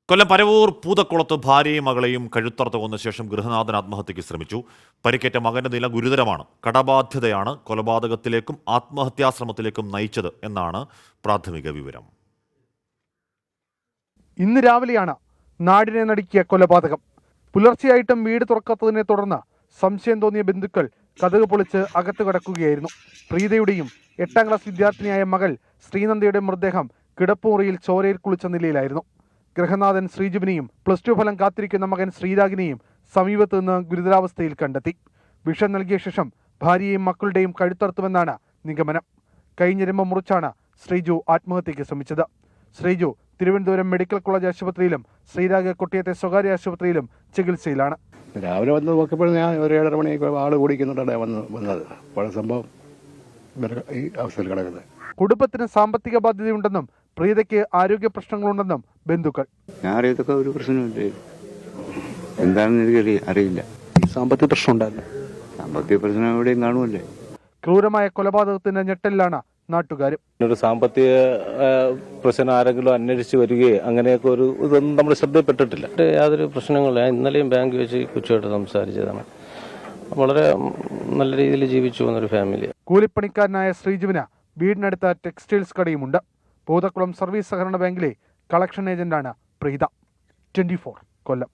കൊല്ലം പരവൂർ പൂതക്കുളത്ത് ഭാര്യയും മകളെയും കഴുത്തറുത്ത് കൊന്ന ശേഷം ഗൃഹനാഥൻ ആത്മഹത്യയ്ക്ക് ശ്രമിച്ചു. പരിക്കേറ്റ മകന്റെ നില ഗുരുതരമാണ്. കടബാധ്യതയാണ് കൊലപാതകത്തിലേക്കും ആത്മഹത്യാശ്രമത്തിലേക്കും നയിച്ചത് എന്നാണ് പ്രാഥമിക വിവരം. ഇന്ന് രാവിലെയാണ് നാടിനെ നടുക്കിയ കൊലപാതകം. പുലർച്ചെയായിട്ടും വീട് തുറക്കാത്തതിനെ തുടർന്ന് സംശയം തോന്നിയ ബന്ധുക്കൾ കതക് പൊളിച്ച് അകത്തു കടക്കുകയായിരുന്നു. പ്രീതയുടെയും 8ാം ക്ലാസ് വിദ്യാർത്ഥിനിയായ മകൾ ശ്രീനന്ദയുടെ മൃതദേഹം കിടപ്പുമുറിയിൽ ചോരയിൽ കുളിച്ച നിലയിലായിരുന്നു. ഗൃഹനാഥൻ ശ്രീജുവിനെയും +2 ഫലം കാത്തിരിക്കുന്ന മകൻ ശ്രീരാഗിനെയും സമീപത്ത് നിന്ന് ഗുരുതരാവസ്ഥയിൽ കണ്ടെത്തി. വിഷം നൽകിയ ശേഷം ഭാര്യയെയും മക്കളുടെയും കഴുത്തറുത്തുമെന്നാണ് നിഗമനം. കൈഞ്ഞെരുമ്പ് മുറിച്ചാണ് ശ്രീജു ആത്മഹത്യയ്ക്ക് ശ്രമിച്ചത്. ശ്രീജു തിരുവനന്തപുരം മെഡിക്കൽ കോളേജ് ആശുപത്രിയിലും ശ്രീരാഗ് കൊട്ടിയത്തെ സ്വകാര്യ ആശുപത്രിയിലും ചികിത്സയിലാണ്. രാവിലെ വന്ന് നോക്കിയപ്പോൾ ഞാൻ ഒരു 7:30 മണിയൊക്കെ ആള് കൂടിക്കുന്നുണ്ടാണ് വന്നത്. പല സംഭവം ഈ അവസ്ഥയിൽ കിടക്കുന്നത്. കുടുംബത്തിന് സാമ്പത്തിക ബാധ്യതയുണ്ടെന്നും പ്രീതയ്ക്ക് ആരോഗ്യ പ്രശ്നങ്ങളുണ്ടെന്നും ബന്ധുക്കൾ. ഞാൻ അറിയത്തൊക്കെ ഒരു പ്രശ്നമില്ല, എന്താണെന്ന് എനിക്ക് അറിയില്ല. സാമ്പത്തിക പ്രശ്നം ഉണ്ടായിരുന്നു. സാമ്പത്തിക പ്രശ്നം എവിടെയും കാണുമല്ലേ. ക്രൂരമായ കൊലപാതകത്തിന്റെ ഞെട്ടലിലാണ് നാട്ടുകാരും. ഒരു സാമ്പത്തിക പ്രശ്നം ആരെങ്കിലും അന്വേഷിച്ച് വരികയോ അങ്ങനെയൊക്കെ ഇതൊന്നും നമ്മൾ ശ്രദ്ധയിൽപ്പെട്ടിട്ടില്ല. യാതൊരു പ്രശ്നങ്ങളില്ല. ഇന്നലെയും ബാങ്ക് വെച്ച് കൊച്ചുമായിട്ട് സംസാരിച്ചതാണ്. വളരെ നല്ല രീതിയിൽ ജീവിച്ചു പോകുന്നൊരു ഫാമിലി. കൂലിപ്പണിക്കാരനായ ശ്രീജുവിന് വീടിനടുത്ത ടെക്സ്റ്റൈൽസ് കടയുമുണ്ട്. പൂതക്കുളം സർവീസ് സഹകരണ ബാങ്കിലെ കളക്ഷൻ ഏജന്റാണ് പ്രീത. 24 കൊല്ലം.